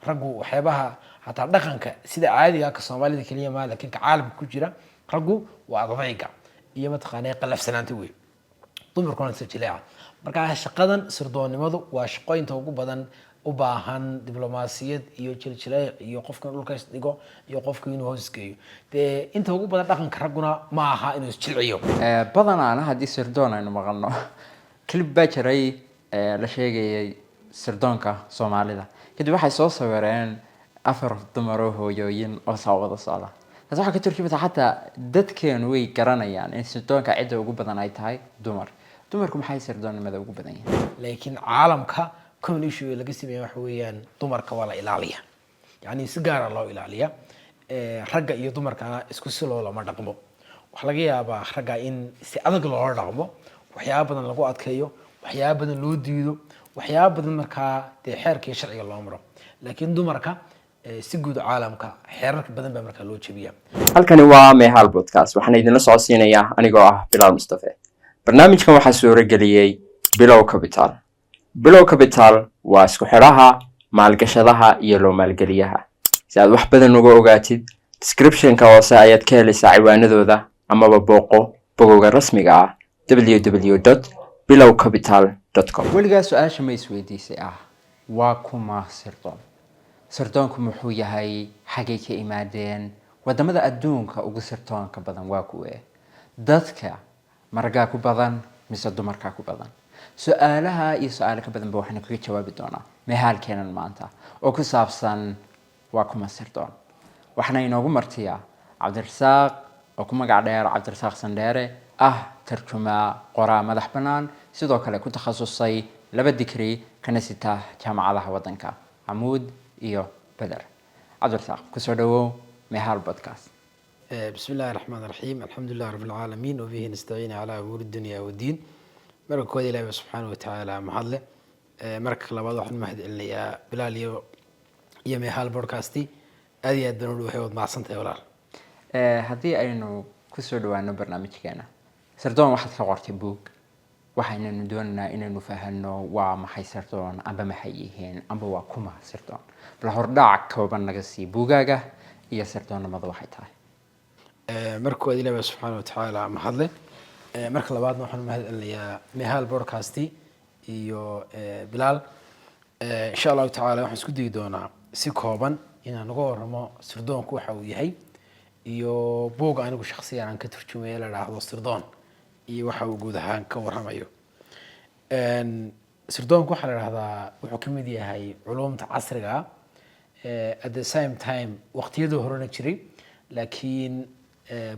raggu waxyaabaha hataa dhaqanka sida caadiga ka Soomaalida kaliya ma laakiin ka caalamka ku jira raggu waa adayga iyo mataqaanay qalafsanaanta weey dumarkuna si jileeca marka shaqadan sirdoonnimadu waa shaqooyinta ugu badan u baahan diblomaasiyad iyo jiljileec iyo qofka dhulka isdhigo iyo qofka inuu hoos geeyo inta ugu badan dhaqanka raguna ma aha inuu isjilciyo badanaa haddii sirdoon aynu maqalno clip baa jiray la sheegayay sirdoonka Soomaalida kadib waxay soo sawireen afar dumar oo hooyooyin oo wada socda taas waxa ka turjumaysa xataa dadkeenu way garanayaan in sirdoonka cidda ugu badan ay tahay dumarku maxay sirdoonnimada ugu badan yihiin laakiin caalamka common issue laga sameeyo waxa weeyaan dumarka waa la ilaaliya yani si gaar ah loo ilaaliya ragga iyo dumarkana isku si lama dhaqmo waxa laga yaabaa ragga in si adag loo dhaqmo waxyaabo badan lagu adkeeyo waxyaabo badan loo diido waxyaabo badan markaa xeerka iyo sharciga loo maro laakiin dumarka si guud caalamka xeerarka badan baa markaa loo jabiyaa halkani waa Mehal Podcast waxaan idinla soo siinayaa anigoo ah Bilal Mustafa barnaamijkan waxaa soo rageliyay Bilow Capital waa isku xiraha maalgashadaha iyo loo maalgeliyaha si aad wax badan uga ogaatid description-ka hoose ayaad ka helaysaa ciwaanadooda amaba bogowga rasmiga ah www.bilowcapital.com weligaa su'aasha ma isweydiisay waa kuma sirdoonku muxuu yahay xagee ka imaadeen wadamada adduunka ugu sirdoonka badan waa kuwee dadka maragaa ku badan mise dumarka ku badan su'aalaha iyo su'aalo ka badan waxaan kaga jawaabi doonaa mehalkeenan maanta oo ku saabsan waa kuma sirdoon waxna inoogu martiya Cabdirasaaq oo ku magac dheer Cabdirasaaq Sandheere tarjuma qoraa madax banaan sidoo kale ku takhasusay 2 digri kana sita jaamacadaha wadanka Amuud iyo Badar Cabdirasaaq ku soo dhawow Mehal Podcast بسم الله الرحمن الرحيم الحمد لله رب العالمين وبه نستعين على أمور الدنيا والدين مرك كود الله سبحانه وتعالى محله مرك لبعض واحد مهد اللي يا بلال يا مهال بودكاستي هذه الدنيا وحيد مع صنت ولا هذه أينو كسر دوانو برنامجنا سردون واحد صورتي بوك waxayna doonaa inaynu fahanno waa maxay sirdoon amba maxay yihiin amba waa kuma sirdoon bal hordhac kooban naga sii buugaaga iyo sirdoonnimada waxay tahay markuu Ilaahay subhanahu wa ta'ala mahadle marka labaadna waxaan mahadcelinayaa Mehal Podcast iyo Bilal insha Allah ta'ala waxaan isku dayi doonaa si kooban inaan uga warramo sirdoonku waxa uu yahay iyo buug anigu shakhsiyan aan ka turjumay la raahdo sirdoon iyo waxa uu guud ahaan ka warramayo sirdoonku waxa la raahdaa wuxuu kamid yahay culumta casriga at the same time waqtiyada horena jiray laakiin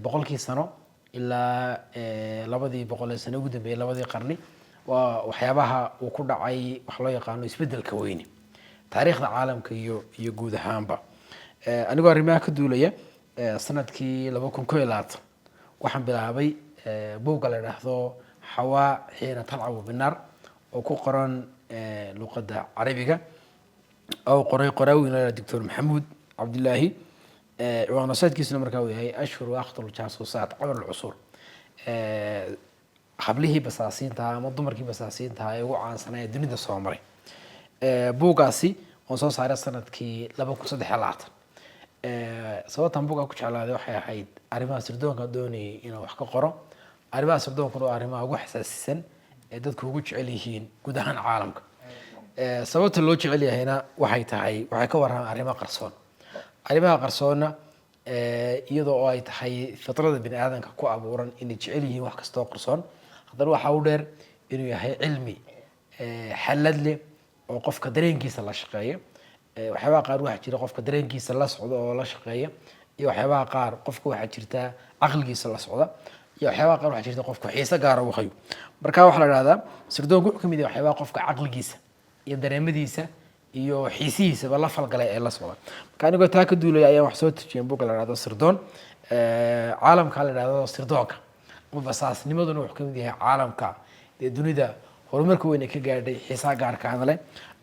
boqolkii sano ilaa 200 sano ugu dambeeyay 2 qarni waa waxyaabaha uu ku dhacay wax loo yaqaan isbedelka weyn taariikhda caalamka iyo guud ahaanba anigoo arrimaha ka duulaya sanadkii 2021 waxaan bilaabay buug la yiraahdo Hawa Hina Tal'abu Binar oo ku qoran luqadda Carabiga oo qoraawina Dr. Maxamuud Cabdullaahi وانا صيد كيسنا مركاوي هي أشهر وأخطر الجاسوسات عبر العصور قبله بساسين تها مضمر كي بساسين تها يوعى سنة الدنيا الصومري بوقاسي وصوص على سنة كي لبكو صدق حالات سواء بوقا كوش على ذو حيد أريما سردون كدوني إنه وحكا قرا أريما سردون كانوا أريما وحس السن دتكو كوش عليهين كدهان عالمك سواء اللوج عليه هنا وحي تهاي وحي كورها أريما قرصون arrimaha qarsoona iyadoo ay tahay fitrada bini aadanka ku abuuran in jecel yihiin wax kasta oo qarsoon haddana waxa uu dheer inuu yahay cilmi xalad leh oo qofka dareenkiisa la shaqeeyo waxyaabaha qaar waxa jira qofka dareenkiisa la socdo oo la shaqeeyo iyo waxyaabaha qaar qofka waxa jirta aqligiisa la socda iyo waxyaabaha qaar waxa jirta qofka xiisa gaar ah u hayo marka waxa la yiraahdaa sirdoonku wuxuu kamid yahay waxyaabaha qofka aqligiisa iyo dareemadiisa iyo xiisihiisa la falgalay ee la socda marka anigu taa ka duulay ayaan wax soo tijiyay buug la raado sirdoon caalamka la raado sirdoonka oo basaasnimaduna wuxuu kamid yahay caalamka ee dunida horumarka weyn ee ka gaadhay xiisaha gaarka ah leh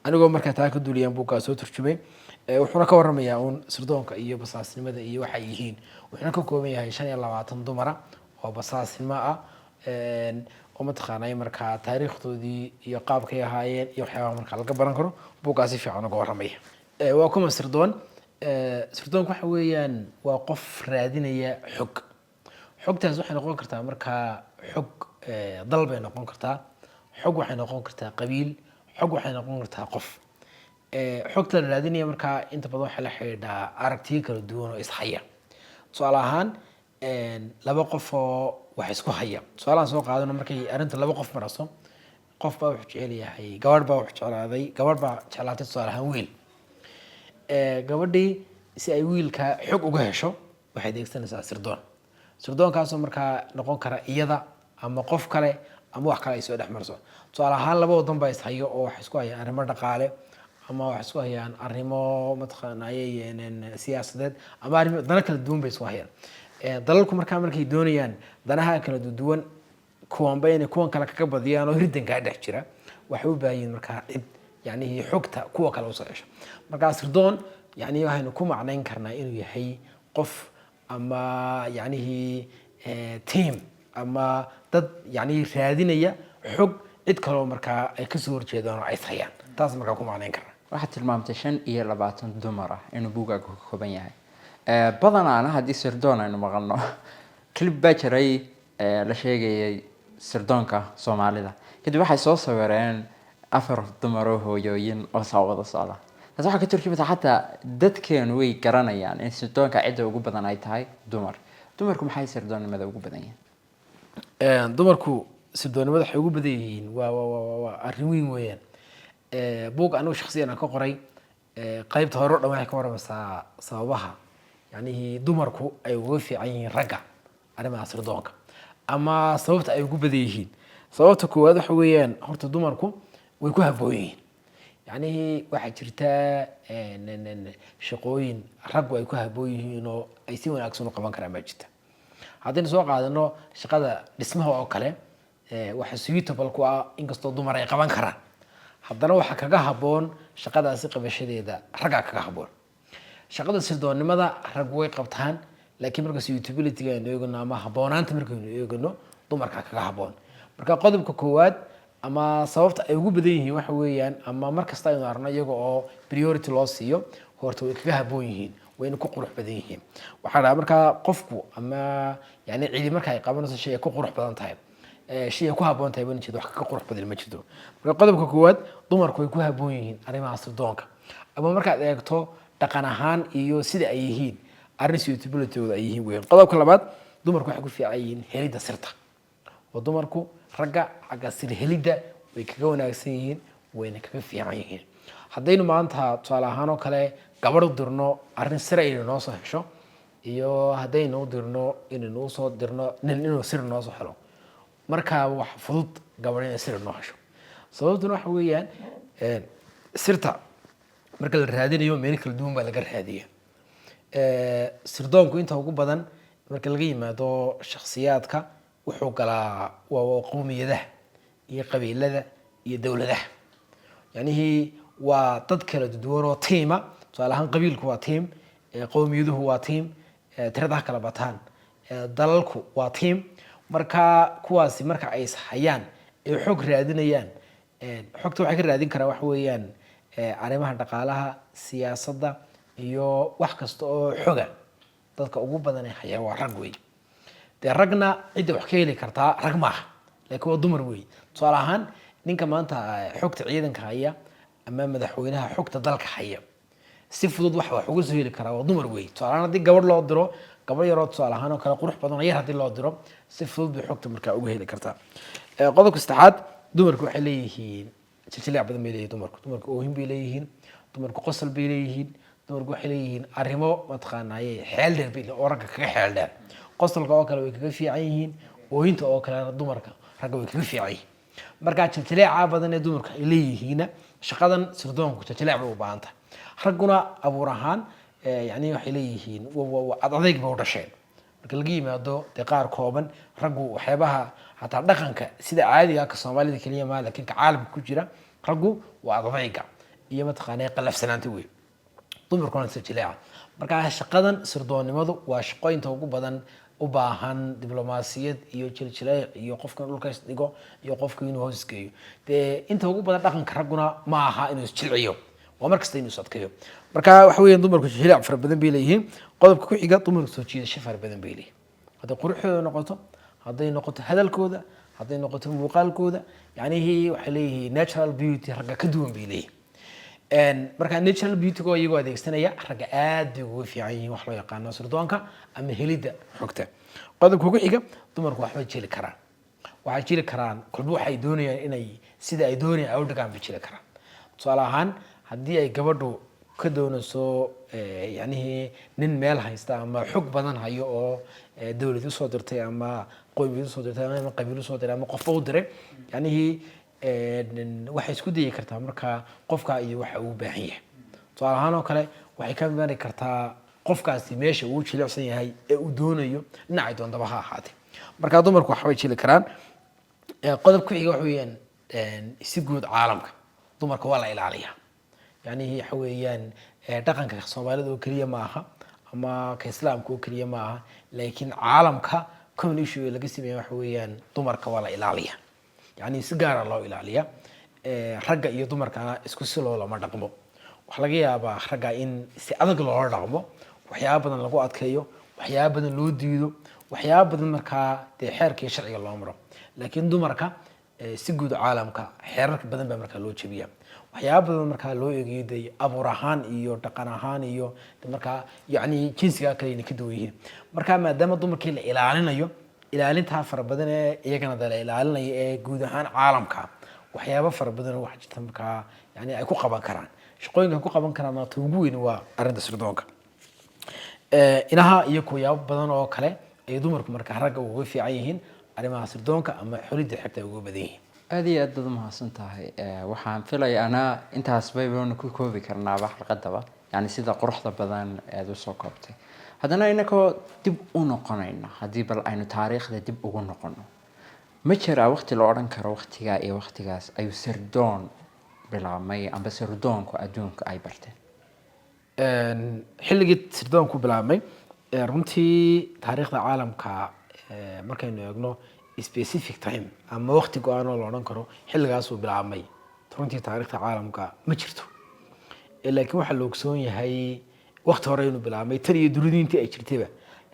anigoo marka taa ka duulay buugga soo turjumay wuxuuna ka warramayaa sirdoonka iyo basaasnimada iyo waxa ay yihiin wuxuuna ka kooban yahay 25 dumar oo basaasnimo ah oo mataqaanay marka taariikhdoodii iyo qaabkay ahaayeen iyo waxyaabaha marka laga baran karo buuggaasi fiican uga warramaya waa kuma sirdoon sirdoonku waxa weeyaan waa qof raadinaya xog xogtaas waxay noqon kartaa markaa xog dal bay noqon kartaa xog waxay noqon kartaa qabiil xog waxay noqon kartaa qof xogta la raadinaya markaa inta badan waxaa la xidhiidhaa aragtiyo kala duwan oo ishaya tusaale ahaan laba qof oo wax isku haya tusaalahan soo qaadano markay arrinta laba qof maraso qof baa wuxuu jecel yahay gabadh baa wuxuu jeclaaday gabadh baa jeclaatay tusaale ahaan wiil gabadhii si ay wiilka xog uga hesho waxay adeegsanaysaa sirdoon sirdoonkaasoo markaa noqon kara iyada ama qof kale ama wax kale ay soo dhex marso tusaale ahaan laba wadan baa ishayo oo wax isku hayaan arrimo dhaqaale ama wax isku hayaan arrimo mataqaanaaye siyaasadeed ama arrimo dana kala duwan bay isku hayaan dalalku markaa markay doonayaan danaha kala duwan kuwanba inay kuwan kale kaga badiyaan oo hirdankaa dhex jira waxay u baahan yihiin markaa cid yani xogta kuwa kale usoo hesho markaa sirdoon yani waxaynu ku macnayn karnaa inuu yahay qof ama yanihi team ama dad yani raadinaya xog cid kaloo markaa ay kasoo horjeedaan oo ay hayaan taas markaa ku macnayn karnaa waxaad tilmaamtay 25 dumar ah inuu buugaaga ka kooban yahay badanaana haddii sirdoon aynu maqalno clip baa jiray la sheegayay sirdoonka soomaalida kadib waxay soo sawireen 4 dumar oo hooyooyin oo wada socda taas waxaa ka turjumaysa xataa dadkeenu way garanayaan in sirdoonka cidda ugu badan ay tahay dumarku maxay sirdoonnimada ugu badan yihiin dumarku sirdoonnimada waxay ugu badan yihiin waa arrin weyn weeyaan buug anigu shakhsiyan aan ka qoray qaybta hore oo dhan waxay ka waramaysaa sababaha yacnihii dumarku ay uga fiican yihiin ragga arrimaha sirdoonka ama sababta ay ugu badan yihiin sababta koowaad waxa weeyaan horta dumarku way ku habboon yihiin yacnihii waxaa jirta shaqooyin raggu ay ku habboon yihiin oo ay si wanaagsan u qaban karaan baa jirta haddaynu soo qaadano shaqada dhismaha oo kale waxa suitable ku ah inkastoo dumar ay qaban karaan haddana waxaa kaga habboon shaqadaasi qabashadeeda raggaa kaga habboon shaqada sirdoonnimada rag way qabtaan laakiin marka suitability-ga aynu eegano ama habboonaanta markaynu eegano dumarka kaga habboon marka qodobka koowaad ama sababta ay ugu badan yihiin waxa weeyaan ama markasta aynu arno iyaga oo priority loo siiyo horta way kaga habboon yihiin wayna ku qurux badan yihiin waxaa dhaha markaa qofku ama yani cidi marka ay qabanayso shay ay ku qurux badan tahay shay ay ku habboon tahay bana jeedo wax kaga qurux badan ma jirto marka qodobka koowaad dumarku way ku habboon yihiin arrimaha sirdoonka ama markaad eegto dhaqan ahaan iyo sida ay yihiin arrin suitability-gooda ay yihiin weeyaan qodobka labaad dumarku waxay ku fiican yihiin helidda sirta oo dumarku ragga xagga sir helidda way kaga wanaagsan yihiin wayna kaga fiican yihiin haddaynu maanta tusaale ahaan oo kale gabadh u dirno arrin sir aynu noo soo hesho iyo haddaynu u dirno inaynu usoo dirno nin inuu sir noo soo helo markaa wax fudud gabadh inay sir noo hesho sababtuna waxa weeyaan sirta marka la raadinayo meel kala duwan baa laga raadiya sirdoonku inta ugu badan marka laga yimaado shakhsiyaadka wuxuu galaa waa qowmiyadaha iyo qabiilada iyo dowladaha yacnihii waa dad kala duwan oo tiima tusaale ahaan qabiilku waa tiim qowmiyaduhu waa tiim tiradaha kala bataan dalalku waa tiim marka kuwaasi marka ay hayaan ay xog raadinayaan xogta waxay ka raadin karaan waxa weeyaan arrimaha dhaqaalaha siyaasadda iyo wax kasta oo xoga dadka ugu badan ee hayaan waa rag wey dee ragna cidda wax ka heli kartaa rag maaha laakiin waa dumar wey tusaale ahaan ninka maanta xogta ciidanka haya ama madaxweynaha xogta dalka haya si fudud wax uga soo heli karaa waa dumar wey tusaale ahaan haddii gabadh loo diro gabadh yaroo tusaale ahaan oo kale qurux badan yar haddii loo diro si fudud bay xogta markaa uga heli kartaa qodobka saddexaad dumarku waxay leeyihiin jiljileec badan bay leeyihin dumarku oohin bay leeyihiin dumarku qosol bay leeyihiin dumarku waxay leeyihiin arrimo mataqaanaaye xeel dheer bay oo ragga kaga xeel dheer qosolka oo kale way kaga fiican yihiin oohinta oo kalena dumarka ragga way kaga fiican yihiin markaa jiljileeca badan ee dumarku ay leeyihiina shaqadan sirdoonku jiljileec bay u baahan tahay ragguna abuur ahaan yani waxay leeyihiin adayg ba u dhasheen marka laga yimaado dee qaar kooban raggu waxyaabaha hataa dhaqanka sida caadiga ka soomaalida keliya maa laakiin ka caalamka ku jira raggu waa adayga iyo mataqaanaa qalafsanaanta wey dumarkuna jiljileeca marka shaqadan sirdoonnimadu waa shaqooyinta ugu badan u baahan diblomaasiyad iyo jiljileec iyo qofka dhulka isdhigo iyo qofka inuu hoos geeyo dee inta ugu badan dhaqanka ragguna ma aha inuu isjilciyo waa mar kasta inuu is adkeeyo. marka waxa weeyaan dumarku jilic fara badan bay leeyihiin. qodobka ku xiga dumarku soo jiidasho fara badan bay leeyihiin, hadday quruxdooda noqoto, hadday noqoto hadalkooda, hadday noqoto muuqaalkooda, yacnihii waxay leeyihiin natural beauty ragga ka duwan bay leeyihiin. marka natural beauty-go iyagoo adeegsanaya ragga aad bay uga fiican yihiin wax loo yaqaano sirdoonka ama helidda xogta. qodobka ku xiga dumarku waxbay jeli karaan, waxay jeli karaan kolba waxay doonayaan inay sida ay doonayaan ay u dhigaan bay jeli karaan. tusaale ahaan haddii ay gabadhu ka doonayso yacnihii nin meel haysta ama xog badan hayo oo dawlad usoo dirtay ama qoymiyad usoo dirtay ama qabiil usoo diray ama qofba u diray, yacnihii waxay isku dayi kartaa markaa qofka iyo waxa uu baahan yahay. tusaale ahaan oo kale waxay ka mari kartaa qofkaasi meesha uu jilicsan yahay ee uu doonayo dhinacay doontaba ha ahaatee. marka dumarku waxbay jeli karaan. qodob ku xiga waxa weeyaan si guud caalamka dumarka waa la ilaaliyaa, yacnihii waxa weeyaan dhaqanka soomaalida oo keliya ma aha ama ka islaamka oo keliya ma aha, laakiin caalamka common issue ee laga sameeya waxa weeyaan dumarka waa la ilaaliyaa, yacni si gaara loo ilaaliyaa. ragga iyo dumarkana isku si loolama dhaqmo. waxaa laga yaabaa ragga in si adag loola dhaqmo, waxyaaba badan lagu adkeeyo, waxyaaba badan loo diido, waxyaaba badan markaa dee xeerka iyo sharciga loo maro. laakiin dumarka si guud caalamka xeerarka badan baa markaa loo jebiyaa, waxyaaba badan markaa loo eegayo dee abuur ahaan iyo dhaqan ahaan iyo markaa yacni jinsiga kalena ka duwan yihiin. marka maadaama dumarkii la ilaalinayo, ilaalintaa fara badan ee iyagana la ilaalinayo ee guud ahaan caalamka, waxyaaba fara badan oo waxa jirta markaa yani ay ku qaban karaan shaqooyinka ku qaban karaan ta ugu weyn waa arrinta sirdoonka. inaha iyo kuyaabo badan oo kale ay dumarku markaa ragga uga fiican yihiin arrimaha sirdoonka ama xulidda xigta uga badan yihiin. aad iyo aad baad umahadsan tahay. waxaan filaya anaa intaas baynu ku koobi karnaaba xalqadaba, yani sida quruxda badan aad usoo koobtay. haddana inagoo dib u noqonayna, haddii bal aynu taariikhda dib ugu noqono, ma jiraa waqti la odhan karo waqtigaa iyo waqtigaas ayuu sirdoon bilaabmay amba sirdoonku adduunka ay barteen? xilligii sirdoonku bilaabmay runtii taariikhda caalamka markaynu eegno specific time ama waqti go-aan oo la odhan karo xilligaasuu bilaabmay, runtii taariikhda caalamka ma jirto. laakiin waxaa la ogsoon yahay waqti hore inuu bilaabmay tan iyo dunidii intii ay jirtayba,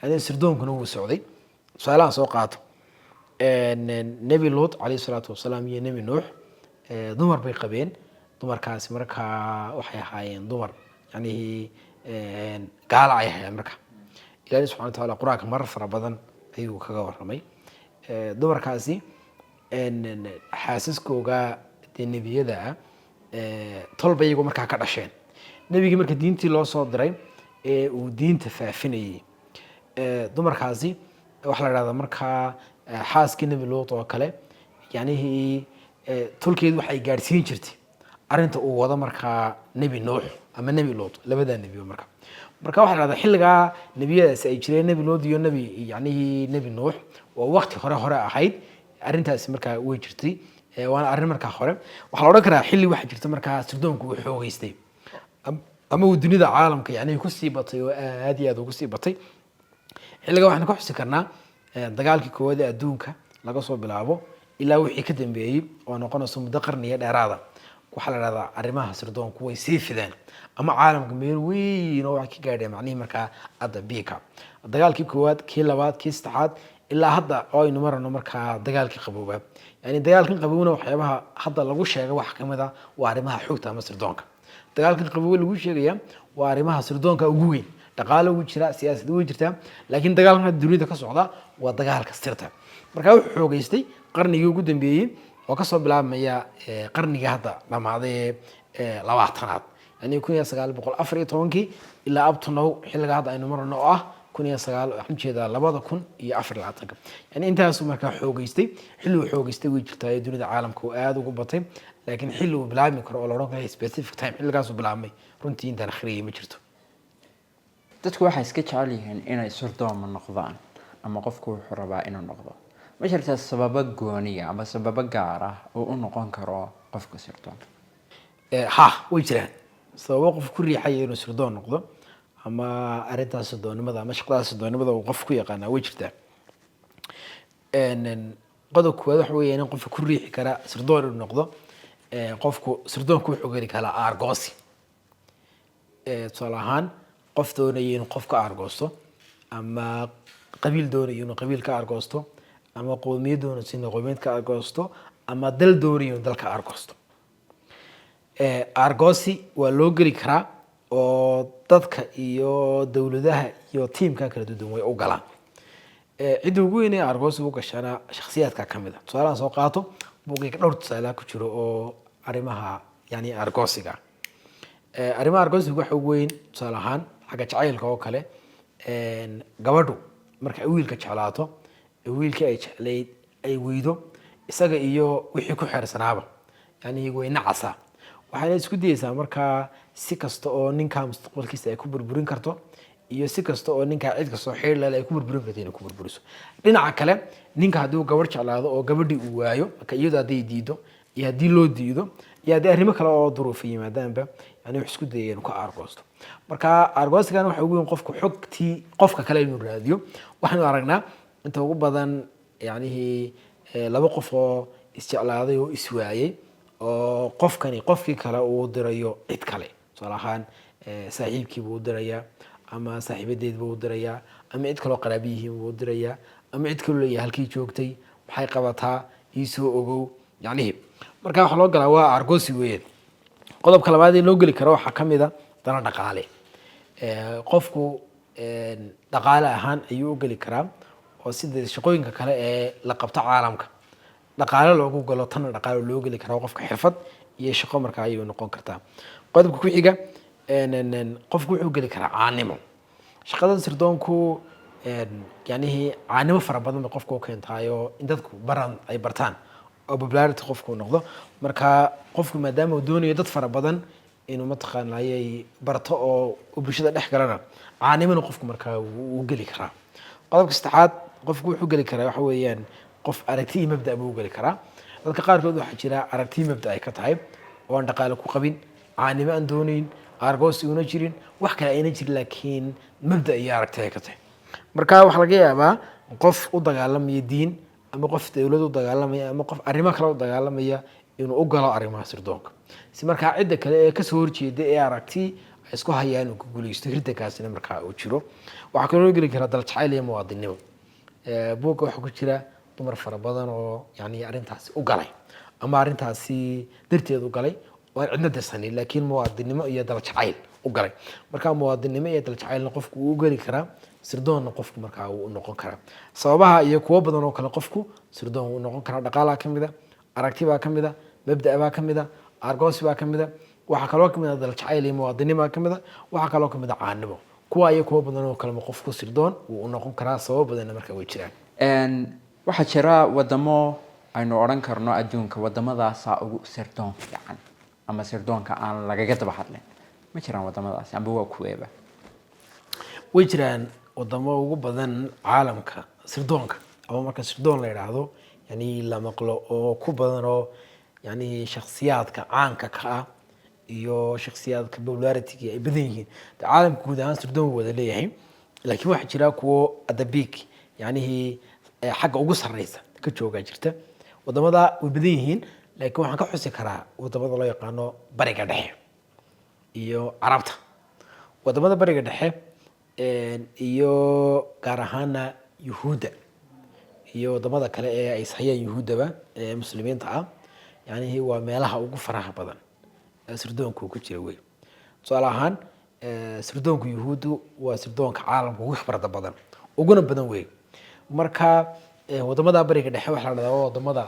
yani sirdoonkuna wuu socday. tusaalahan soo qaato nebi luut calayhi salaatu wasalaam iyo nebi nuux dumar bay qabeen. dumarkaasi markaa waxay ahaayeen dumar yani gaala ay ahaayeen. marka ilaahi subxana wataala qur-aanka marar fara badan ayuu kaga warramay. dumarkaasi xaasaskooga dee nebiyada ah tolba iyagoo markaa ka dhasheen. nebigii marka diintii loo soo diray ee uu diinta faafinayay, dumarkaasi waxaa la dhahdaa markaa xaaskii nebi luut oo kale, yacnihii tolkeedu waxay gaadhsiin jirtay arrinta uu wado markaa nebi nuux ama nebi luut, labadaa nebiba marka waxaa la dhahdaa xilligaa nebiyadaasi ay jireen, nebi luut iyo nebi nuux, waa waqti hore ahayd. arrintaasi markaa way jirtay, waana arrin markaa hore. waxaa la odhan karaa xilli waxaa jirta markaa sirdoonku uu xoogeystay ama uu dunida caalamka yani kusii batay oo aad iyo aad ugu sii batay. xilligaa waxaan ka xusi karnaa dagaalkii koowaad ee adduunka laga soo bilaabo ilaa wixii ka dambeeyey oo noqonayso muddo qarniyo dheeraada. waxaa la dhahdaa arrimaha sirdoonku way sii fideen ama caalamka meel weyn oo waxay ka gaadheen macnihii markaa hadda biika. dagaalkii koowaad, kii labaad, kii saddexaad ilaa hadda oo aynu marano markaa dagaalkii qabooba. yani dagaalkan qabowna waxyaabaha hadda lagu sheegay wax kamid ah waa arrimaha xogta ama sirdoonka. dagaalkan qabooba lagu sheegaya waa arrimaha sirdoonka ugu weyn. dhaqaale ugu jira, siyaasad ugu jirta, laakiin dagaalkan dunida ka socda waa dagaalka sirta. markaa wuxuu xoogeystay qarnigii ugu dambeeyey oo kasoo bilaabmaya qarnigii hadda dhamaaday labaatanaad, yani 1914 ilaa up to now xilliga hadda aynu marano oo ah 2024. yani intaasu markaa xoogeystay. xilli uu xoogeystay way jirtaa ee dunida caalamka uu aad ugu batay, laakiin xilli uu bilaabmi karo oo la odhan karo specific time xilligaasuu bilaabmay runtii intaan akhriyay ma jirto. dadku waxay iska jecel yihiin inay sirdooma noqdaan ama qofku wuxuu rabaa inuu noqdo. ma jirtaa sababo gooniya ama sababo gaar ah oo u noqon karo qofka sirdoon? way jiraan sababo qof ku riixaya inuu sirdoon noqdo ama arrintaas sirdoonnimada ama shaqadaas sirdoonnimada uu qof ku yaqaanaa way jirtaa. qodob koowaad waxa weeye in qofka ku riixi kara sirdoon inuu noqdo qofku sirdoonku wuxuu geli karaa aargoosi. tusaale ahaan qof doonaya inuu qof ka argoosto ama qabiil doonaya inuu qabiil ka argoosto ama qowmiyad doonaysa inuu qowmiyad ka argoosto ama dal doonaya inuu dal ka argoosto. Argoosi waa loo geli karaa oo dadka iyo dowladaha iyo tiimka kala duwan way u galaan. Cidda ugu weyn ee argoosi u gashana shakhsiyaadka ka mid ah. Tusaalahan soo qaato buugiga dhowr tusaale ku jiro oo arrimaha yani argoosiga. Arrimaha argoosiga waxa ugu weyn tusaale ahaan xagga jacaylka oo kale gabadhu marka ay wiilka jeclaato wiilkii ay jeclayd ay weydo isaga iyo wixii ku xeersanaaba yani way nacasa waxayna isku dayaysaa markaa si kasta oo ninka mustaqbalkiisa ay ku burburin karto iyo si kasta oo ninka cid kasta oo xiriir leh ay ku burburin karto inay ku burburiso. Dhinaca kale ninka hadduu gabadh jeclaado oo gabadhii uu waayo marka iyada haday diido iyo haddii loo diido iyo haddii arrimo kale oo duruuf yimaadaanba yani wax isku dayay inuu ka argoosto. Marka argoosigana waxa ugu weyn qofku xogtii qofka kale inuu raadiyo. Waxaanu aragnaa inta ugu badan yani laba qof oo isjeclaaday oo iswaayay oo qofkii kale uu dirayo cid kale. Tusaale ahaan saaxiibkii buu dirayaa ama saaxiibadeed buu dirayaa ama cid kale oo qaraabiyihiin buu dirayaa ama cid kale leeyahay halkii joogtay maxay qabataa ii soo ogow yani marka waxa loo galaa waa argoosi weeyaan. Qodobka labaad ee loo gali karo waxa kamid ah dana dhaqaale. Qofku dhaqaale ahaan ayuu u gali karaa oo sida shaqooyinka kale ee la qabto caalamka dhaqaale loogu galo tan dhaqaale loo gali karo qofka xirfad iyo shaqo marka ayuu noqon kartaa. Qodobka ku xiga qofku wuxuu gali karaa caanimo. Shaqada sirdoonku yani caanimo fara badan qofku keentaayo in dadku ay bartaan oo popularity qofku noqdo. Marka qofku maadaama uu doonayo dad fara badan inuu mataqaanay barto oo bulshada dhex galana caanimana qofku marka uu gali karaa. Qodobka saddexaad qofku wuxuu gali karaa waxa weeyaan qof aragti iyo mabda' buu gali karaa. Dadka qaarkood waxa jira aragti mabda' ay ka tahay oo aan dhaqaale ku qabin caanimo aan doonayn argoosi una jirin wax kale ayna jirin laakiin mabda' iyo aragti ay ka tahay. Marka waxa laga yaabaa qof u dagaalamaya diin ama qof dawlad u dagaalamaya ama qof arrimo kale u dagaalamaya inuu u galo arrimaha sirdoonka si marka cidda kale ee ka soo horjeeda ee aragti ay isku hayaan uu ku guuleysto hirdankaasina marka uu jiro. Waxa kale oo gali kara dal jacayl iyo muwaadinimo. Buugga waxa ku jira dumar fara badan oo yani arrintaasi u galay ama arrintaasi darteed u galay oo cidna dirsanin laakiin muwaadinimo iyo dal jacayl u galay. Marka muwaadinimo iyo dal jacaylna qofku uu gali karaa sirdoonna qofku marka uu noqon karaa. Sababaha iyo kuwa badan oo kale qofku sirdoon uu noqon karaa dhaqaalaha kamid ah aragti baa kamid ah mabda' baa kamid ah argoosi baa kamid ah waxa kale oo kamid ah dal jacayl iyo muwaadinimo kamid ah waxa kale oo kamid ah caanimo. Kuwa iyo kuwa badan oo kale qofku sirdoon uu noqon karaa sabab badan marka way jiraan. Waxaa jira wadamo aynu oran karno adduunka wadamadaas ugu sirdoon fiican ama sirdoonka aan lagaga daba hadlin ma jiraan wadamadaas amba waa kuweeba way jiraan wadamo ugu badan caalamka sirdoonka ama marka sirdoon la yiraahdo yani la maqlo oo ku badan oo yani shakhsiyaadka caanka ka ah iyo shakhsiyaadka popularity ay badan yihiin caalamka guud ahaan sirdoon wada leeyahay laakiin waxa jira kuwo adabik yani xagga ugu sareysa ka jooga jirta wadamada way badan yihiin laakiin waxaan ka xusi karaa wadamada loo yaqaano bariga dhexe iyo Carabta. Wadamada bariga dhexe iyo gaar ahaan Yuhuudda iyo wadamada kale ee ay hayaan Yuhuudaba ee muslimiinta ah yani waa meelaha ugu faraha badan sirdoonku ku jira way. Tusaale ahaan sirdoonku Yuhuuddu waa sirdoonka caalamka ugu khibrada badan uguna badan way. Marka wadamada bariga dhexe waxa la dhahdaa wadamada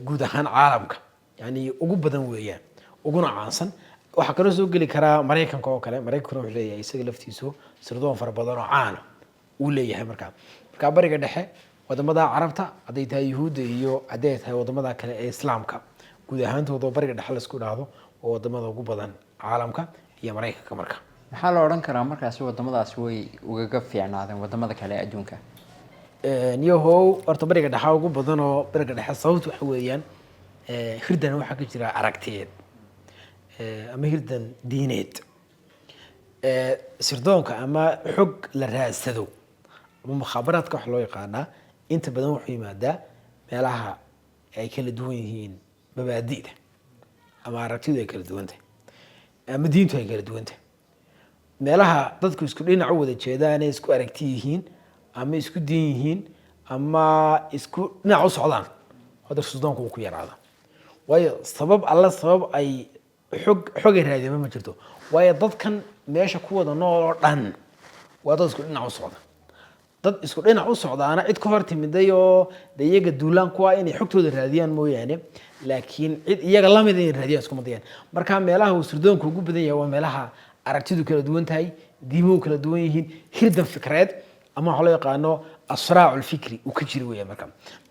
guud ahaan caalamka yani ugu badan weeyaan uguna caansan. Waxa kale oo soo gali kara Mareykanka oo kale Mareykanka wuxuu leeyahay isaga laftiisu sirdoon fara badan oo caan uu leeyahay marka bariga dhexe wadamada Carabta haday tahay Yuhuudda iyo haday tahay wadamada kale ee Islaamka guud ahaantooda bariga dhexe la isku dhaado oo wadamada ugu badan caalamka iyo Mareykanka marka maxaa la oran karaa markaas wadamadaas way uga fiicnaadeen wadamada kale adduunka. Niyahow horta bariga dhexe ugu badan oo bariga dhexe sababtu waxa weeyaan hirdan waxa ka jira aragtiyeed ama hirdan diineed sirdoonka ama xog la raadsado ama mukhaabaraadka wax loo yaqaana inta badan wuxuu yimaadaa meelaha ay kala duwan yihiin mabaadi'da ama aragtida ay kala duwan tahay ama diintu ay kala duwan tahay. meelaha dadku isku dhinac u wada jeedaan ee isku aragti yihiin ama isku diin yihiin ama isku dhinac u socdaan hada suldaanku uu ku yaraada waayo sabab ay xogay raadiyeen ma jirto waayo dadkan meesha ku wada nool oo dhan waa dad isku dhinac u socda dad isku dhinac u socdaana cid ka hor timiday oo de iyaga duulaan ku ah inay xogtooda raadiyaan mooyaane laakiin cid iyaga lamid inay raadiyaan isku madayaan marka meelaha uu sirdoonku ugu badan yahay waa meelaha aragtidu kala duwan tahay diimuhu kala duwan yihiin hirdan fikreed ama waxa loo yaqaano asraacu lfikri uu ka jiri weeyaan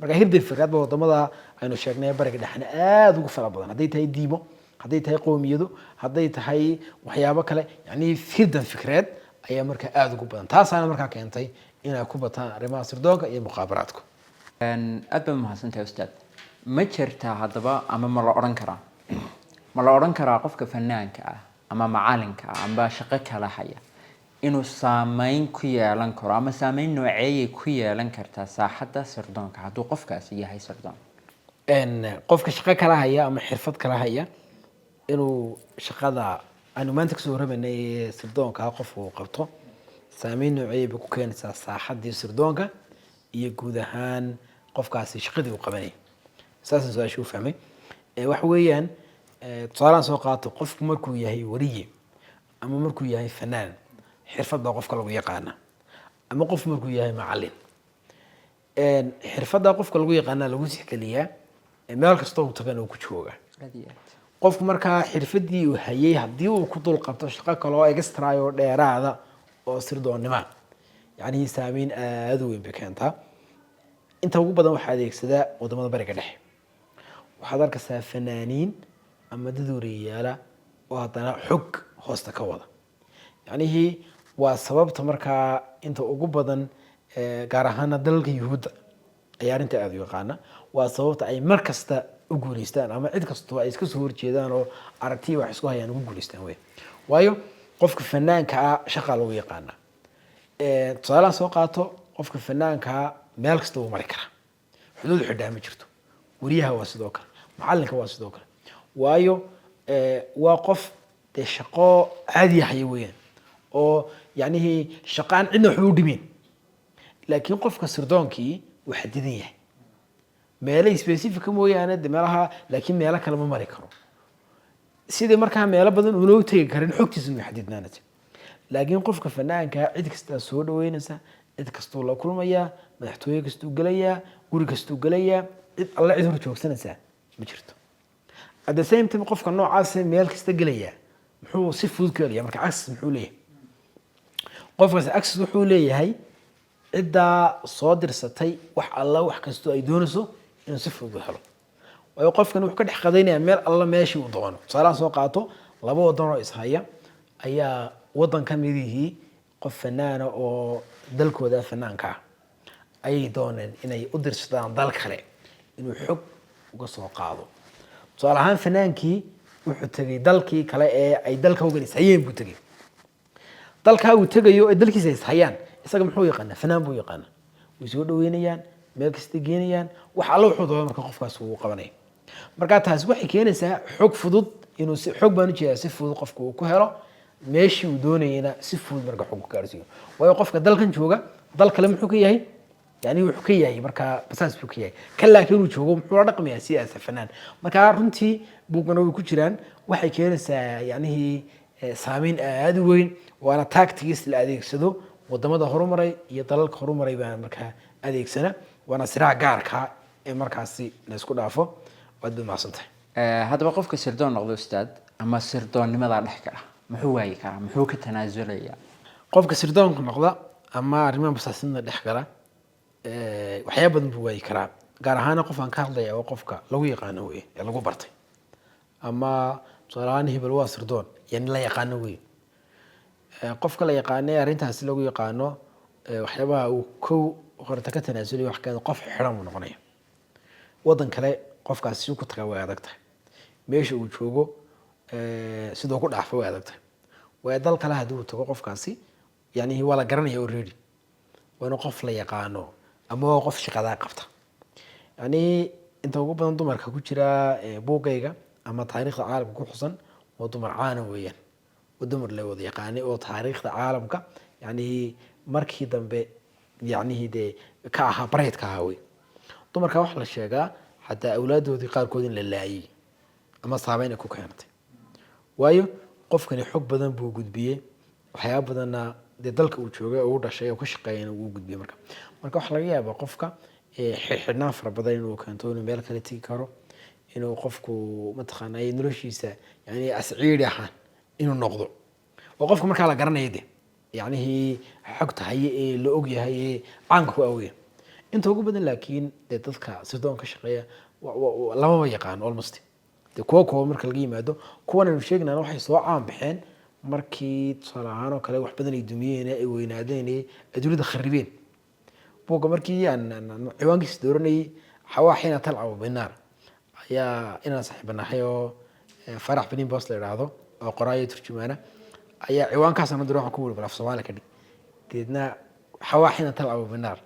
marka hirdan fikreed baa wadamada aynu sheegnay bariga dhexna aada ugu fara badan hadday tahay diimo hadday tahay qowmiyado hadday tahay waxyaabo kale yani hirdan fikreed ayaa markaa aada ugu badan taasaana markaa keentay inay ku bataan arrimaha sirdoonka iyo muqaabaraadku aad baad mahadsantahay ustaad ma jirtaa haddaba ama ma la odhan karaa qofka fanaanka ah ama macalinka ah amba shaqo kala haya inuu saameyn ku yeelan karo ama saameyn nooceeyay ku yeelan kartaa saaxadda sirdoonka hadduu qofkaasi yahay sirdoon qofka shaqo kala haya ama xirfad kala haya inuu shaqada aanu maanta kasoo warramayna ee sirdoonka qofku uu qabto saameyn nooceeyay bay ku keenaysaa saaxaddii sirdoonka iyo guud ahaan qofkaasi shaqadii uu qabanayay saasaan su-aasha u fahmay waxa weeyaan tusaalaan soo qaato qofku markuu yahay wariye ama markuu yahay fanaan xirfad baa qofka lagu yaqaana ama qof markuu yahay macalin xirfadda qofka lagu yaqaana lagu sixgeliyaa meel kastoo uu tagana uu ku jooga qofku markaa xirfadii uu hayay haddii uu ku dul qabto shaqo kale oo extra oo dheeraada oo sirdoonnima yacni saameyn aada u weyn bay keentaa inta ugu badan waxaa adeegsadaa wadamada bariga dhexe waxaad arkaysaa fanaaniin ama dad wariyayaala oo haddana xog hoosta ka wada yacnihii waa sababta markaa inta ugu badan gaar ahaana dalalka yuhuudda ayaa arrinta aada u yaqaana waa sababta ay mar kasta u guulaystaan ama cid kastoo ay iska soo horjeedaan oo aragtiya wax isku hayaan ugu guulaystaan wey waayo qofka fanaanka ah shaqaa lagu yaqaana tusaalahan soo qaato qofka fanaankaa meel kasta wuu mari karaa xuduud xidhaa ma jirto wariyaha waa sidoo kale macalinka waa sidoo kale waayo waa qof dee shaqo caadi haya weeyaan oo yacnihii shaqaan cidna waxba u dhimeen laakiin qofka sirdoonkii wuu xadidan yahay meelo specifica mooyaane de meelaha laakiin meelo kale ma mari karo sidii markaa meelo badan uuna u tegi karin xogtiisa way xadidnaanaysa laakiin qofka fanaanka cid kastaa soo dhaweynaysa cid kastuu la kulmayaa madaxtooye kastuu gelayaa guri kastuu gelayaa cid alle cid hor joogsanaysaa ma jirto at the same time qofka noocaas meel kasta gelayaa muxuu si fudud ku helayaa marka access muxuu leeyahay qofkaas access wuxuu leeyahay ciddaa soo dirsatay wax alla wax kastoo ay doonayso inuu si fudud u helo waayo qofkan wuxuu ka dhex qadaynayaa meel alla meeshii uu doono tusaalaha soo qaato laba wadan oo ishaya ayaa wadan ka midihii qof fanaana oo dalkooda fanaanka ah ayay dooneen inay u dirsadaan dal kale inuu xog uga soo qaado tusaale ahaan fanaankii wuxuu tegay dalkii kale ee ay dalka uga ishayeen buu tegay dalkaa uu tegayo ee dalkiisa ishayaan isaga muxuu yaqaanaa fanaan buu yaqaanaa way soo dhaweynayaan meel kasta geenayaan wax alla wuxuu doono marka qofkaas uu qabanaya marka taasi waxay keenaysaa xog fudud inuu si xog baan u jeedaa si fudud qofka uu ku helo meeshii uu doonayana si fudud marka xog ku gaarsiiyo waayo qofka dalkan jooga dal kale muxuu ka yahay yani wuxuu ka yahay marka basaas buu ka yahay kan laakiin uu joogo muxuu la dhaqmayaa sidaas fanaan marka runtii buugana way ku jiraan waxay keenaysaa yacnihii saameyn aada u weyn waana tactics la adeegsado wadamada horumaray iyo dalalka horumaray baa markaa adeegsana waana siraac gaarka ee markaasi la isku dhaafo waad baad mahadsantahay haddaba qofka sirdoon noqdo ustaad ama sirdoonnimadaa dhex gala muxuu waayi karaa muxuu ka tanaasulayaa qofka sirdoonka noqda ama arrimaha basaasnimada dhex gala waxyaaba badan buu waayi karaa gaar ahaana qof aan ka hadlaya oo qofka lagu yaqaano wey ee lagu bartay ama tusaale ahaan hebel waa sirdoon yani la yaqaano wey qofka la yaqaanay arrintaasi lagu yaqaano waxyaabaha uu kow horta ka tanaasulay wax keeda qof xiran buu noqonaya wadan kale qofkaasi si ku tagaa way adag tahay meesha uu joogo sidoo ku dhaafo way adag tahay waayo dal kale haddii uu tago qofkaasi yani waa la garanaya already waana qof la yaqaano ama waa qof shaqadaa qabta yani inta ugu badan dumarka ku jira buugayga ama taariikhda caalamka ku xusan waa dumar caana weeyaan ودمر له وضع يقاني أو تاريخ العالم كا يعني مركي دنب يعني هدي كاها بريد كهاوي دمر كواح للشجاع حتى أولاده ذي قار كودين لله أما صعبين أكو كانت waayo qofkani xog badan buu gudbiyey waxyaabo badanna dee dalka uu joogay oo u dhashay oo ka shaqeeyana wuu gudbiyey marka waxaa laga yaabaa qofka xirxidhnaan fara badan inuu keento inuu meel kale tegi karo inuu qofku mataqaanaa noloshiisa yani asciiri ahaan inuu noqdo oo qofka markaa la garanaya de yacnihii xogta haye ee la og yahay ee caanka ku awgeya inta ugu badan laakiin dee dadka sirdoon ka shaqeeya lamaba yaqaan almost de kuwa marka laga yimaado kuwan aynu sheegnana waxay soo caan baxeen markii tusaale ahaan oo kale wax badan ay dumiyeen ay weynaadeen ay dunida kharibeen buugga markii aan ciwaankiisa dooranayay xawaa xiina talcabu binaar ayaa inaan saaxiibanahay oo farax benin boos la idhaahdo oo qoraayo turjumaana ayaa ciwaankaasana diro waxaan ku wuri balaf soomaali ka dhig deedna xawaa xiina talcabu binaar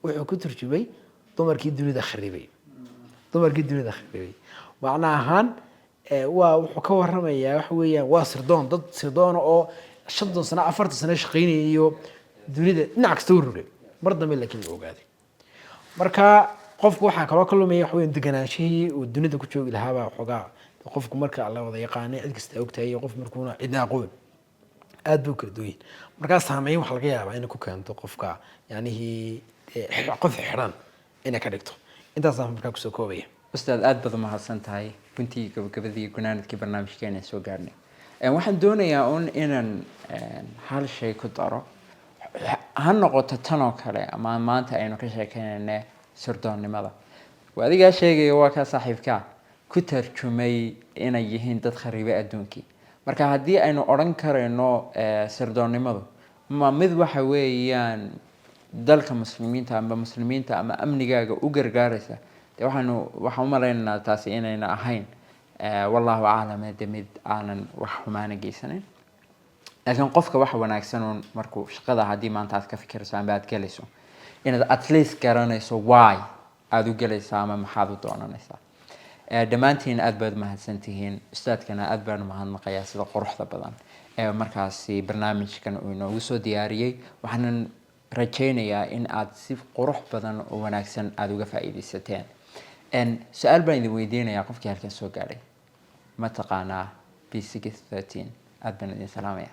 wuxuu ku turjumay dumarkii dunida kharibay macna ahaan waa wuxuu ka waramayaa waxa weeyaan waa sirdoon dad sirdoon oo 50 sano 40 sano shaqeynaya iyo dunida dhinac kasta u rogay mar dambe laakiin la ogaaday marka qofku waxa kale oo kalumay wax weyn deganaanshihii uu dunida ku joogi lahaa baa xogaa qofku marka la wada yaqaanay cid kasta ogtahay qof markuuna cidna aqoon aad buu kala duwan marka saameyn wax laga yaabaa inay ku keento qofka yaanihi qof xiran inay ka dhigto intaas aan markaa kusoo koobaya ustaad aad baad umahadsan tahay runtii gabagabadii gunaanadkii barnaamijkeena soo gaarnay waxaan doonayaa inaan hal shay ku daro ha noqoto tan oo kale ama maanta aynu ka sheekeynayna sirdoonnimada adigaa sheegaya waa kaa saaxiibkaa ku tarjumay inay yihiin dad khariibay adduunkii marka haddii aynu odhan karayno sirdoonnimadu ma mid waxa weeyaan dalka muslimiinta ama amnigaaga u gargaaraysa waxaan u maleynaynaa taasi inayna ahayn wallahu aclam de mid aanan wax xumaana geysanayn laakiin qofka waxa wanaagsan markuu shaqada haddii maanta aad ka fikirayso ama aad gelayso inaad at least garanayso why aad u gelaysaa ama maxaad u doonanaysaa dhammaantiin aad baad mahadsantihiin ustaadkana aad baan mahadnaqayaa sida quruxda badan ee markaasi barnaamijkan uu inoogu soo diyaariyey waxaanan rajaynayaa in aad si qurux badan oo wanaagsan aad uga faa'iidaysateen su-aal baan idin weydiinayaa qofkii halkan soo gaadhay ma taqaanaa B613 aad baan idin salaamaya